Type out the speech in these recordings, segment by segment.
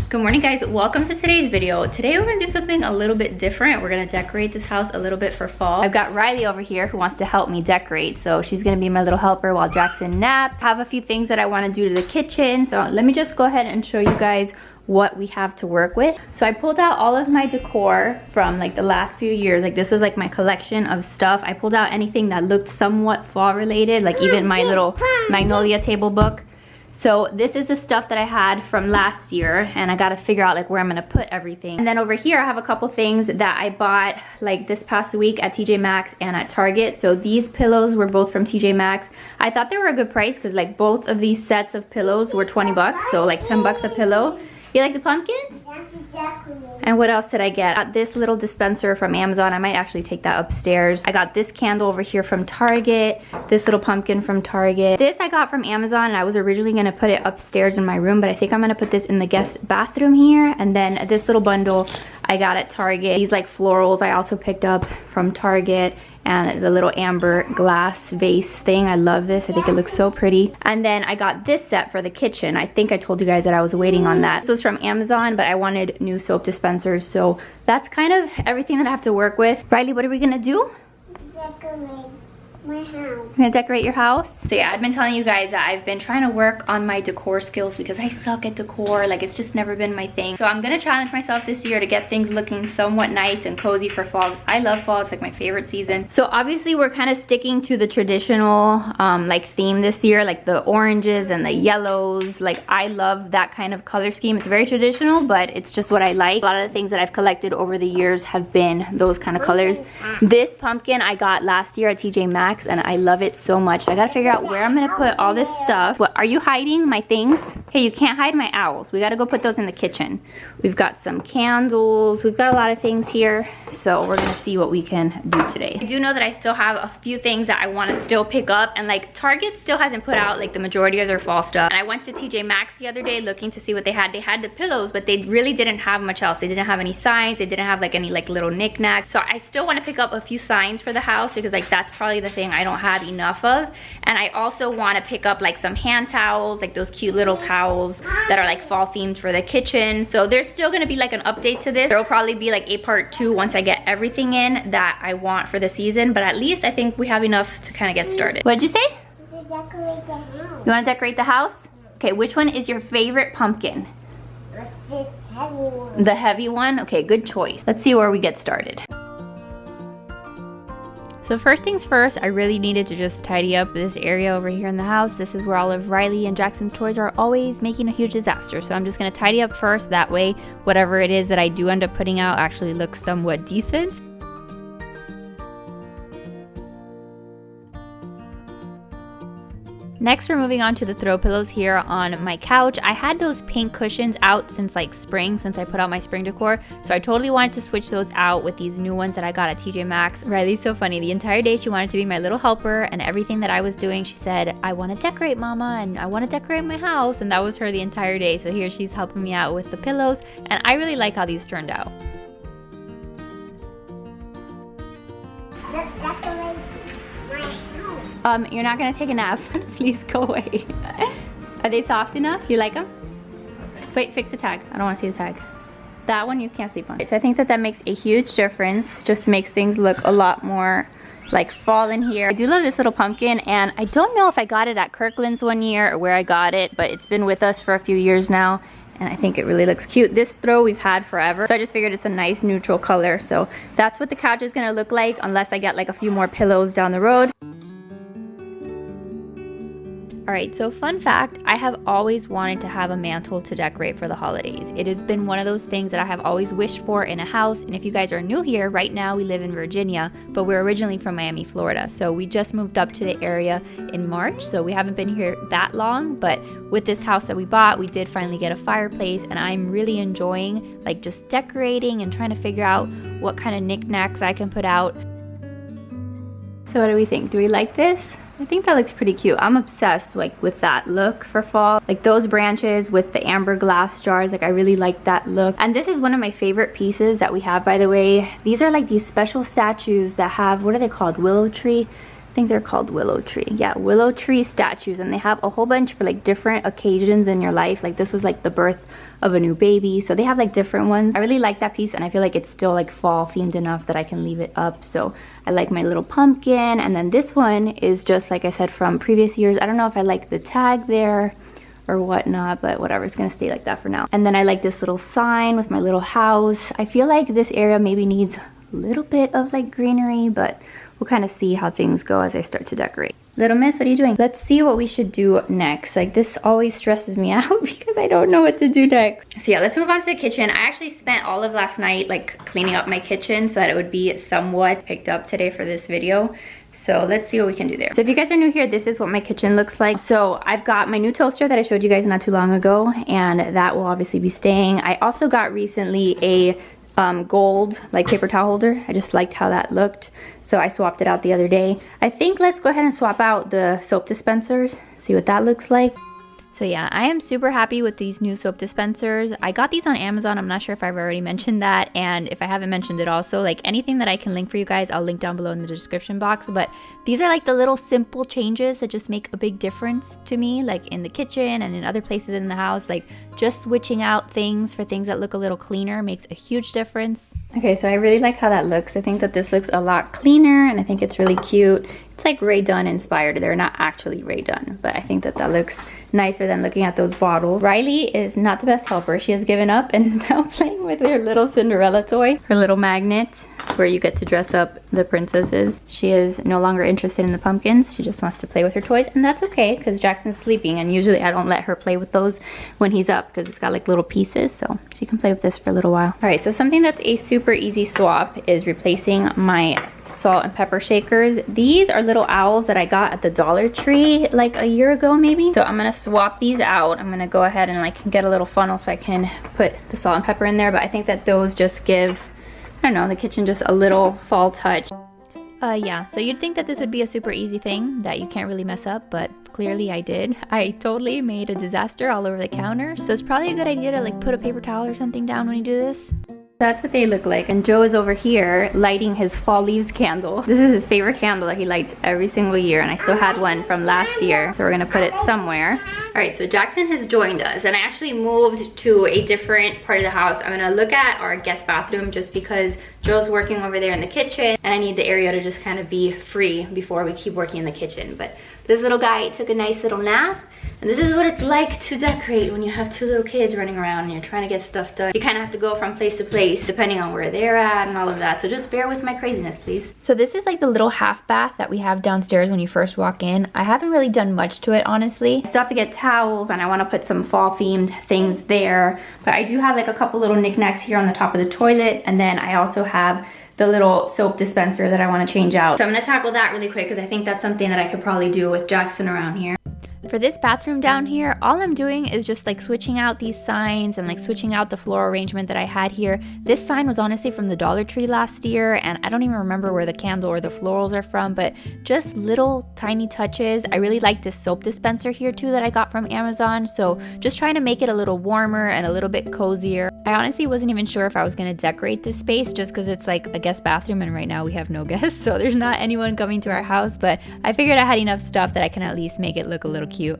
Good morning, guys. Welcome to today's video. Today we're gonna do something a little bit different. We're gonna decorate this house a little bit for fall. I've got Riley over here who wants to help me decorate, so she's gonna be my little helper while Jackson naps. I have a few things that I want to do to the kitchen, so let me just go ahead and show you guys what we have to work with. So I pulled out all of my decor from like the last few years. Like this was like my collection of stuff. I pulled out anything that looked somewhat fall related, like even my little magnolia table book. So this is the stuff that I had from last year, and I gotta figure out like where I'm gonna put everything. And then over here I have a couple things that I bought like this past week at TJ Maxx and at Target. So these pillows were both from TJ Maxx. I thought they were a good price because like both of these sets of pillows were 20 bucks, so like 10 bucks a pillow. You like the pumpkins? That's exactly. And what else did I get? I got this little dispenser from Amazon. I might actually take that upstairs. I got this candle over here from Target. This little pumpkin from Target. This I got from Amazon, and I was originally gonna put it upstairs in my room, but I think I'm gonna put this in the guest bathroom here. And then this little bundle I got at Target. These like florals I also picked up from Target. And the little amber glass vase thing. I love this. I think it looks so pretty. And then I got this set for the kitchen. I think I told you guys that I was waiting on that. This was from Amazon, but I wanted new soap dispensers. So that's kind of everything that I have to work with. Riley, what are we gonna do? Decorate my house. You're gonna decorate your house? So yeah, I've been telling you guys that I've been trying to work on my decor skills because I suck at decor. Like it's just never been my thing. So I'm gonna challenge myself this year to get things looking somewhat nice and cozy for fall. I love fall, it's like my favorite season. So obviously we're kind of sticking to the traditional like theme this year, like the oranges and the yellows. Like I love that kind of color scheme. It's very traditional, but it's just what I like. A lot of the things that I've collected over the years have been those kind of colors. This pumpkin I got last year at TJ Maxx, and I love it so much. I gotta figure out where I'm gonna put all this stuff. What, are you hiding my things? Hey, you can't hide my owls. We gotta go put those in the kitchen. We've got some candles. We've got a lot of things here. So we're gonna see what we can do today. I do know that I still have a few things that I wanna still pick up, and like Target still hasn't put out like the majority of their fall stuff. And I went to TJ Maxx the other day looking to see what they had. They had the pillows, but they really didn't have much else. They didn't have any signs. They didn't have like any like little knickknacks. So I still wanna pick up a few signs for the house because like that's probably the thing I don't have enough of. And I also want to pick up like some hand towels, like those cute little towels that are like fall themed for the kitchen. So there's still going to be like an update to this. There'll probably be like a part 2 once I get everything in that I want for the season, but at least I think we have enough to kind of get started. What did you say? To decorate the house. You want to decorate the house? Okay, which one is your favorite pumpkin? This heavy one. The heavy one? Okay, good choice. Let's see where we get started. So first things first, I really needed to just tidy up this area over here in the house. This is where all of Riley and Jackson's toys are always making a huge disaster. So I'm just gonna tidy up first. That way, whatever it is that I do end up putting out actually looks somewhat decent. Next, we're moving on to the throw pillows here on my couch. I had those pink cushions out since like spring, since I put out my spring decor. So I totally wanted to switch those out with these new ones that I got at TJ Maxx. Riley's so funny. The entire day she wanted to be my little helper, and everything that I was doing, she said, I want to decorate, Mama, and I want to decorate my house. And that was her the entire day. So here she's helping me out with the pillows, and I really like how these turned out. You're not gonna take a nap. Please go away. Are they soft enough? You like them? Wait, fix the tag. I don't want to see the tag. That one you can't sleep on. So I think that that makes a huge difference. Just makes things look a lot more like fall in here. I do love this little pumpkin, and I don't know if I got it at Kirkland's one year or where I got it, but it's been with us for a few years now, and I think it really looks cute. This throw we've had forever, so I just figured it's a nice neutral color. So that's what the couch is gonna look like unless I get like a few more pillows down the road. Alright, so fun fact, I have always wanted to have a mantle to decorate for the holidays. It has been one of those things that I have always wished for in a house, and if you guys are new here, right now we live in Virginia, but we're originally from Miami, Florida. So we just moved up to the area in March, so we haven't been here that long, but with this house that we bought, we did finally get a fireplace, and I'm really enjoying like just decorating and trying to figure out what kind of knickknacks I can put out. So what do we think? Do we like this? I think that looks pretty cute. I'm obsessed like with that look for fall. Like those branches with the amber glass jars, like I really like that look. And this is one of my favorite pieces that we have, by the way. These are like these special statues that have, what are they called? Willow tree. think they're called willow tree. Yeah, willow tree statues, and they have a whole bunch for like different occasions in your life. Like this was like the birth of a new baby, so they have like different ones. I really like that piece, and I feel like it's still like fall themed enough that I can leave it up. So I like my little pumpkin. And then this one is just like I said from previous years. I don't know if I like the tag there or whatnot, but whatever, it's gonna stay like that for now. And then I like this little sign with my little house. I feel like this area maybe needs a little bit of like greenery, but we'll kind of see how things go as I start to decorate. Little miss, what are you doing? Let's see what we should do next. Like this always stresses me out because I don't know what to do next. So yeah, let's move on to the kitchen. I actually spent all of last night like cleaning up my kitchen so that it would be somewhat picked up today for this video. So let's see what we can do there. So if you guys are new here, this is what my kitchen looks like. So I've got my new toaster that I showed you guys not too long ago, and that will obviously be staying. I also got recently a gold like paper towel holder. I just liked how that looked, so I swapped it out the other day. I think let's go ahead and swap out the soap dispensers, see what that looks like. So yeah, I am super happy with these new soap dispensers. I got these on Amazon. I'm not sure if I've already mentioned that, and if I haven't mentioned it also, like anything that I can link for you guys, I'll link down below in the description box. But these are like the little simple changes that just make a big difference to me, like in the kitchen and in other places in the house. Like just switching out things for things that look a little cleaner makes a huge difference. Okay, so I really like how that looks. I think that this looks a lot cleaner, and I think it's really cute. It's like Ray Dunn inspired. They're not actually Ray Dunn, but I think that that looks nicer than looking at those bottles. Riley is not the best helper. She has given up and is now playing with her little Cinderella toy, her little magnet where you get to dress up the princesses. She is no longer interested in the pumpkins. She just wants to play with her toys, and that's okay because Jackson's sleeping, and usually I don't let her play with those when he's up because it's got like little pieces, so she can play with this for a little while. All right, so something that's a super easy swap is replacing my salt and pepper shakers. These are little owls that I got at the Dollar Tree like a year ago maybe. So I'm gonna swap these out. I'm gonna go ahead and like get a little funnel so I can put the salt and pepper in there, but I think that those just give, I don't know, the kitchen just a little fall touch. Yeah, so you'd think that this would be a super easy thing that you can't really mess up, but clearly I did. I totally made a disaster all over the counter, so it's probably a good idea to like put a paper towel or something down when you do this. That's what they look like, and Joe is over here lighting his fall leaves candle. This is his favorite candle that he lights every single year, and I still had one from last year, so we're gonna put it somewhere. All right, so Jackson has joined us, and I actually moved to a different part of the house. I'm gonna look at our guest bathroom just because Joe's working over there in the kitchen, and I need the area to just kind of be free before we keep working in the kitchen. But this little guy took a nice little nap, and this is what it's like to decorate when you have two little kids running around and you're trying to get stuff done. You kind of have to go from place to place depending on where they're at and all of that, so just bear with my craziness, please. So this is like the little half bath that we have downstairs when you first walk in. I haven't really done much to it, honestly. I still have to get towels, and I want to put some fall themed things there, but I do have like a couple little knickknacks here on the top of the toilet, and then I also have the little soap dispenser that I want to change out. So I'm gonna tackle that really quick because I think that's something that I could probably do with Jackson around here. For this bathroom down here, all I'm doing is just like switching out these signs and like switching out the floral arrangement that I had here. This sign was honestly from the Dollar Tree last year, and I don't even remember where the candle or the florals are from, but just little tiny touches. I really like this soap dispenser here too that I got from Amazon, so just trying to make it a little warmer and a little bit cozier. I honestly wasn't even sure if I was gonna decorate this space just because it's like a guest bathroom, and right now we have no guests, so there's not anyone coming to our house, but I figured I had enough stuff that I can at least make it look a little cute.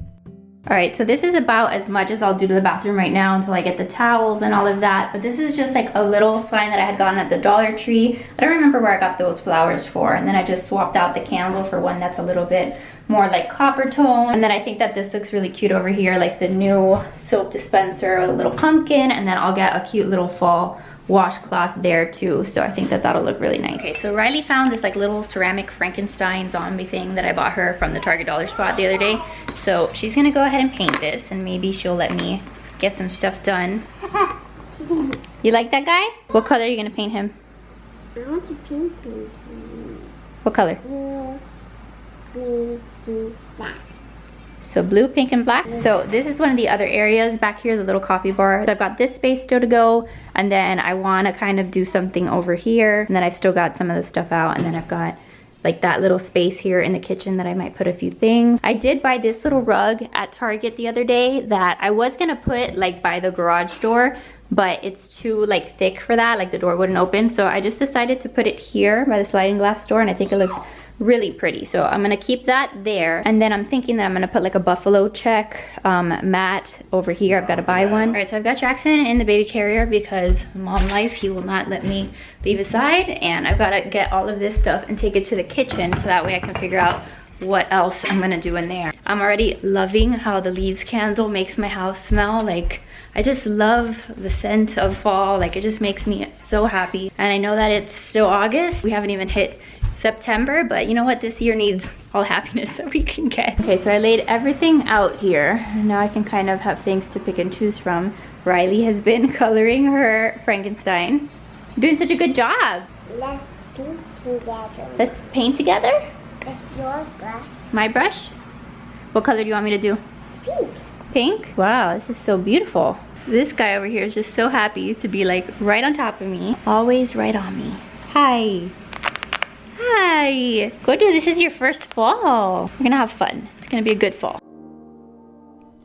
All right, so this is about as much as I'll do to the bathroom right now until I get the towels and all of that, but this is just like a little sign that I had gotten at the Dollar Tree. I don't remember where I got those flowers for, and then I just swapped out the candle for one that's a little bit more like copper tone, and then I think that this looks really cute over here, like the new soap dispenser with a little pumpkin, and then I'll get a cute little fall washcloth there too, so I think that that'll look really nice. Okay, so Riley found this like little ceramic Frankenstein zombie thing that I bought her from the Target dollar spot the other day, so she's gonna go ahead and paint this, and maybe she'll let me get some stuff done. You like that guy? What color are you gonna paint him? I want to paint him. What color? Blue, green, pink, black. So blue, pink, and black. So this is one of the other areas back here, the little coffee bar. So I've got this space still to go, and then I want to kind of do something over here, and then I've still got some of the stuff out, and then I've got like that little space here in the kitchen that I might put a few things. I did buy this little rug at Target the other day that I was gonna put like by the garage door, but it's too like thick for that, like the door wouldn't open, so I just decided to put it here by the sliding glass door, and I think it looks really pretty. So I'm gonna keep that there. And then I'm thinking that I'm gonna put like a buffalo check mat over here. I've got to buy one. All right, so I've got Jackson in the baby carrier because mom life, he will not let me leave his side. And I've got to get all of this stuff and take it to the kitchen so that way I can figure out what else I'm gonna do in there. I'm already loving how the leaves candle makes my house smell. Like, I just love the scent of fall. Like, it just makes me so happy. And I know that it's still August. We haven't even hit September, but you know what? This year needs all happiness that we can get. Okay, so I laid everything out here. Now I can kind of have things to pick and choose from. Riley has been coloring her Frankenstein. You're doing such a good job. Let's paint together. Let's paint together? It's your brush. My brush? What color do you want me to do? Pink. Pink? Wow, this is so beautiful. This guy over here is just so happy to be like right on top of me. Always right on me. Hi. Hi. Gojo, this is your first fall. We're gonna have fun. It's gonna be a good fall.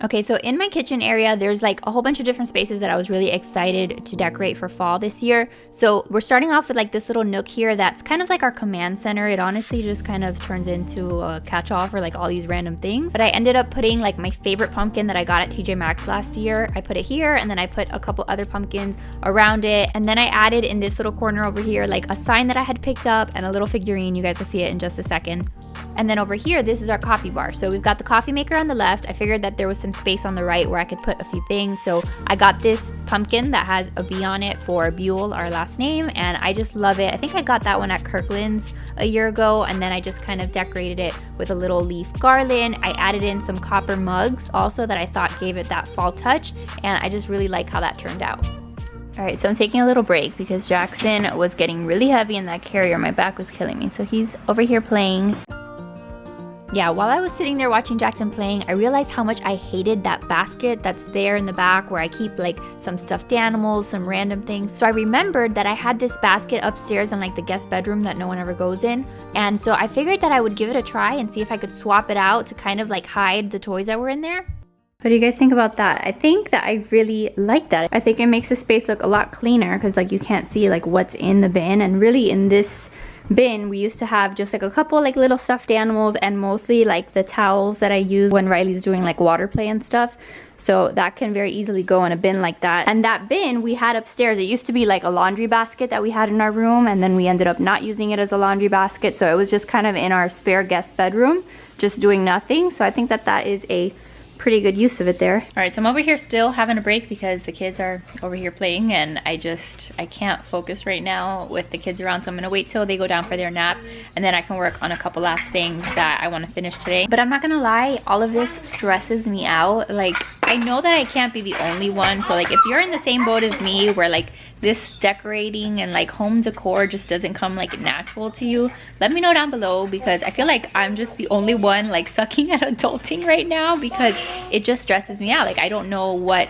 Okay, so in my kitchen area, there's like a whole bunch of different spaces that I was really excited to decorate for fall this year. So we're starting off with like this little nook here that's kind of like our command center. It honestly just kind of turns into a catch-all for like all these random things. But I ended up putting like my favorite pumpkin that I got at TJ Maxx last year. I put it here, and then I put a couple other pumpkins around it. And then I added in this little corner over here like a sign that I had picked up and a little figurine. You guys will see it in just a second. And then over here, this is our coffee bar. So we've got the coffee maker on the left. I figured that there was some space on the right where I could put a few things. So I got this pumpkin that has a B on it for Buell, our last name, and I just love it. I think I got that one at Kirkland's a year ago, and then I just kind of decorated it with a little leaf garland. I added in some copper mugs also that I thought gave it that fall touch, and I just really like how that turned out. All right, so I'm taking a little break because Jackson was getting really heavy in that carrier. My back was killing me. So he's over here playing. Yeah, while I was sitting there watching Jackson playing, I realized how much I hated that basket that's there in the back where I keep like some stuffed animals, some random things. So I remembered that I had this basket upstairs in like the guest bedroom that no one ever goes in. And so I figured that I would give it a try and see if I could swap it out to kind of like hide the toys that were in there. What do you guys think about that? I think that I really like that. I think it makes the space look a lot cleaner because like you can't see like what's in the bin, and really in this bin we used to have just like a couple like little stuffed animals and mostly like the towels that I use when Riley's doing like water play and stuff. So that can very easily go in a bin like that. And that bin we had upstairs, it used to be like a laundry basket that we had in our room, and then we ended up not using it as a laundry basket, so it was just kind of in our spare guest bedroom just doing nothing. So I think that that is a pretty good use of it there. All right, so I'm over here still having a break because the kids are over here playing, and I can't focus right now with the kids around, so I'm gonna wait till they go down for their nap, and then I can work on a couple last things that I want to finish today. But I'm not gonna lie, all of this stresses me out. Like, I know that I can't be the only one, so like if you're in the same boat as me where like this decorating and like home decor just doesn't come like natural to you, let me know down below, because I feel like I'm just the only one like sucking at adulting right now because it just stresses me out. Like, I don't know what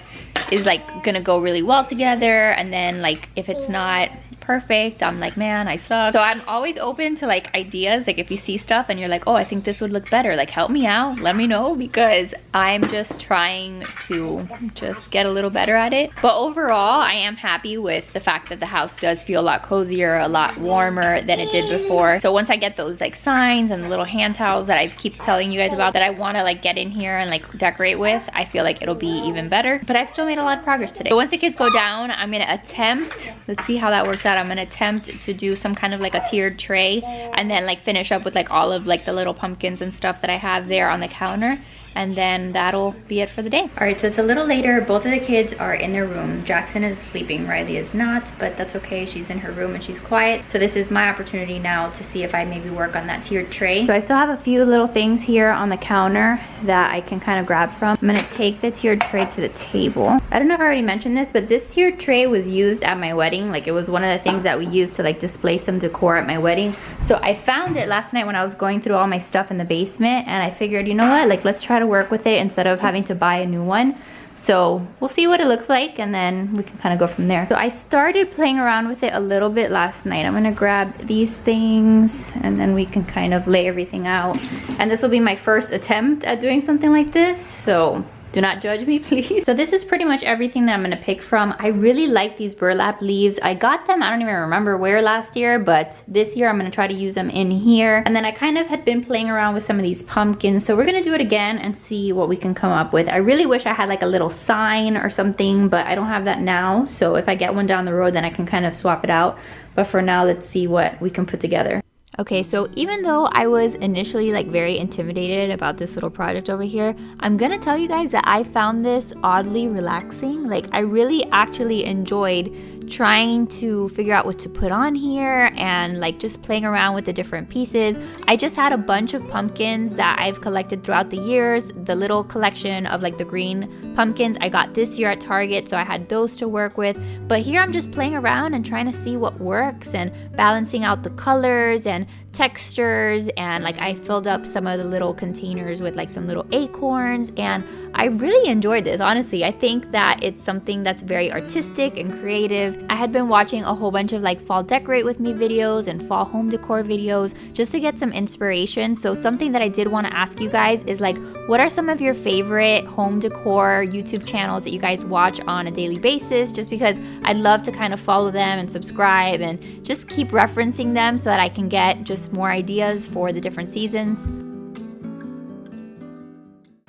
is like gonna go really well together, and then like if it's not perfect, I'm like, man, I suck. So I'm always open to like ideas. Like if you see stuff and you're like, oh, I think this would look better, like help me out, let me know, because I'm just trying to just get a little better at it. But overall, I am happy with the fact that the house does feel a lot cozier, a lot warmer than it did before. So once I get those like signs and the little hand towels that I keep telling you guys about that I want to like get in here and like decorate with, I feel like it'll be even better. But I've still made a lot of progress today. So once the kids go down, I'm gonna attempt, let's see how that works out. I'm gonna attempt to do some kind of like a tiered tray, and then like finish up with like all of like the little pumpkins and stuff that I have there on the counter, and then that'll be it for the day. All right, so it's a little later. Both of the kids are in their room. Jackson is sleeping, Riley is not, but that's okay. She's in her room and she's quiet. So this is my opportunity now to see if I maybe work on that tiered tray. So I still have a few little things here on the counter that I can kind of grab from. I'm gonna take the tiered tray to the table. I don't know if I already mentioned this, but this tiered tray was used at my wedding. Like, it was one of the things that we used to like display some decor at my wedding. So I found it last night when I was going through all my stuff in the basement, and I figured, you know what, like let's try to work with it instead of having to buy a new one. So we'll see what it looks like, and then we can kind of go from there. So I started playing around with it a little bit last night. I'm gonna grab these things and then we can kind of lay everything out. And this will be my first attempt at doing something like this, so do not judge me, please. So this is pretty much everything that I'm gonna pick from. I really like these burlap leaves. I got them, I don't even remember where last year, but this year I'm gonna try to use them in here. And then I kind of had been playing around with some of these pumpkins, so we're gonna do it again and see what we can come up with. I really wish I had like a little sign or something, but I don't have that now. So if I get one down the road, then I can kind of swap it out. But for now, let's see what we can put together. Okay, so even though I was initially like very intimidated about this little project over here, I'm gonna tell you guys that I found this oddly relaxing. Like I really actually enjoyed trying to figure out what to put on here and like just playing around with the different pieces. I just had a bunch of pumpkins that I've collected throughout the years. The little collection of like the green pumpkins I got this year at Target, so I had those to work with. But here I'm just playing around and trying to see what works and balancing out the colors and textures, and like I filled up some of the little containers with like some little acorns, and I really enjoyed this. Honestly, I think that it's something that's very artistic and creative. I had been watching a whole bunch of like fall decorate with me videos and fall home decor videos just to get some inspiration. So something that I did want to ask you guys is like, what are some of your favorite home decor YouTube channels that you guys watch on a daily basis? Just because I'd love to kind of follow them and subscribe and just keep referencing them so that I can get just more ideas for the different seasons.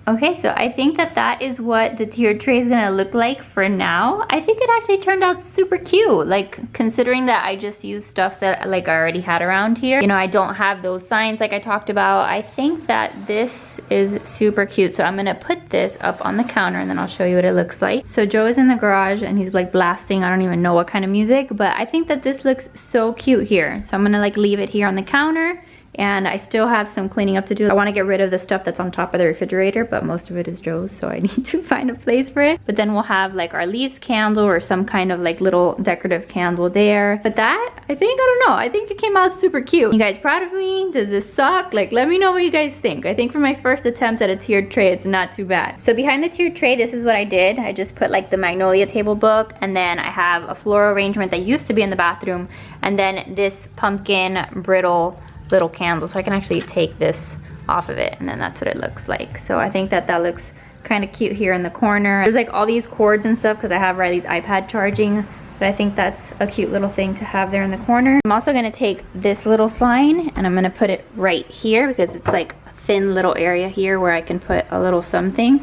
Okay, so I think that that is what the tiered tray is gonna look like for now. I think it actually turned out super cute, like considering that I just used stuff that like I already had around here. You know, I don't have those signs like I talked about. I think that this is super cute. So I'm gonna put this up on the counter and then I'll show you what it looks like. So Joe is in the garage and he's like blasting, I don't even know what kind of music, but I think that this looks so cute here. So I'm gonna like leave it here on the counter. And I still have some cleaning up to do. I want to get rid of the stuff that's on top of the refrigerator, but most of it is Joe's, so I need to find a place for it. But then we'll have like our leaves candle or some kind of like little decorative candle there. But that, I don't know, I think it came out super cute. You guys proud of me? Does this suck? Like, let me know what you guys think. I think for my first attempt at a tiered tray, it's not too bad. So behind the tiered tray, this is what I did. I just put like the magnolia table book, and then I have a floral arrangement that used to be in the bathroom, and then this pumpkin brittle little candle, so I can actually take this off of it, and then that's what it looks like. So I think that that looks kind of cute here in the corner. There's like all these cords and stuff because I have Riley's iPad charging, but I think that's a cute little thing to have there in the corner. I'm also gonna take this little sign and I'm gonna put it right here because it's like a thin little area here where I can put a little something.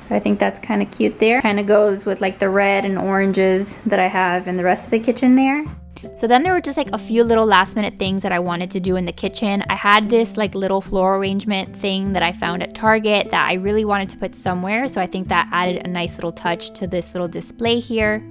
So I think that's kind of cute there. Kind of goes with like the red and oranges that I have in the rest of the kitchen there. So then there were just like a few little last minute things that I wanted to do in the kitchen. I had this like little floral arrangement thing that I found at Target that I really wanted to put somewhere. So I think that added a nice little touch to this little display here.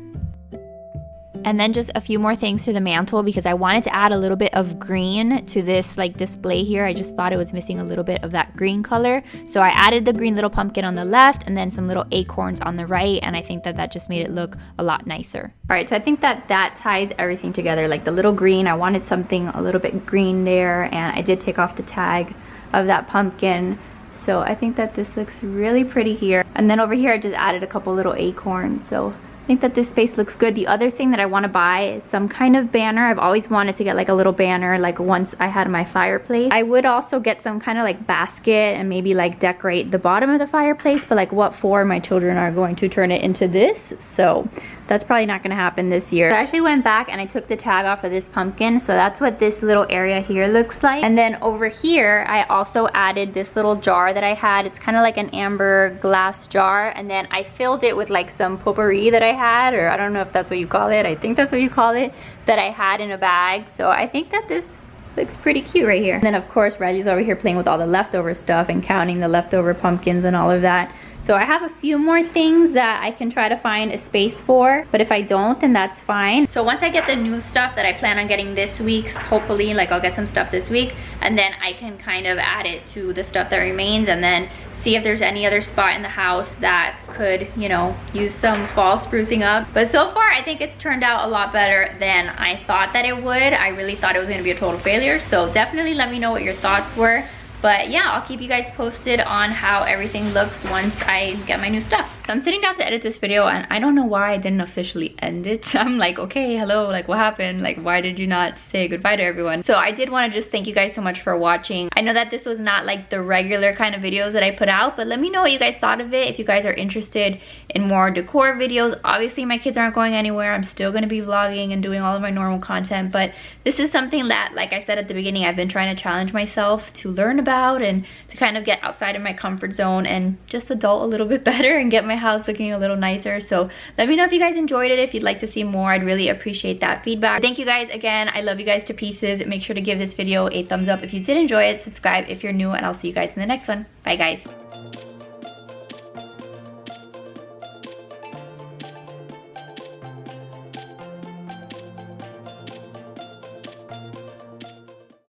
And then just a few more things to the mantle because I wanted to add a little bit of green to this like display here. I just thought it was missing a little bit of that green color. So I added the green little pumpkin on the left and then some little acorns on the right. And I think that that just made it look a lot nicer. All right, so I think that that ties everything together. Like the little green, I wanted something a little bit green there. And I did take off the tag of that pumpkin. So I think that this looks really pretty here. And then over here, I just added a couple little acorns. So I think that this space looks good. The other thing that I want to buy is some kind of banner. I've always wanted to get like a little banner like once I had my fireplace. I would also get some kind of like basket and maybe like decorate the bottom of the fireplace, but like what for? My children are going to turn it into this, so that's probably not going to happen this year. I actually went back and I took the tag off of this pumpkin, so that's what this little area here looks like. And then over here I also added this little jar that I had. It's kind of like an amber glass jar, and then I filled it with like some potpourri that I had, or I don't know if that's what you call it. I think that's what you call it, that I had in a bag. So I think that this looks pretty cute right here. And then of course Riley's over here playing with all the leftover stuff and counting the leftover pumpkins and all of that. So I have a few more things that I can try to find a space for, but if I don't, then that's fine. So once I get the new stuff that I plan on getting this week, hopefully like I'll get some stuff this week, and then I can kind of add it to the stuff that remains and then see if there's any other spot in the house that could, you know, use some fall sprucing up. But so far I think it's turned out a lot better than I thought that it would. I really thought it was gonna be a total failure. So definitely let me know what your thoughts were. But yeah, I'll keep you guys posted on how everything looks once I get my new stuff. So I'm sitting down to edit this video and I don't know why I didn't officially end it. I'm like, okay, hello, like what happened? Like why did you not say goodbye to everyone? So I did want to just thank you guys so much for watching. I know that this was not like the regular kind of videos that I put out, but let me know what you guys thought of it. If you guys are interested in more decor videos, obviously my kids aren't going anywhere. I'm still going to be vlogging and doing all of my normal content, but this is something that, like I said at the beginning, I've been trying to challenge myself to learn about and to kind of get outside of my comfort zone and just adult a little bit better and get my house looking a little nicer. So let me know if you guys enjoyed it. If you'd like to see more, I'd really appreciate that feedback. Thank you guys again. I love you guys to pieces. Make sure to give this video a thumbs up if you did enjoy it. Subscribe if you're new, and I'll see you guys in the next one. Bye guys.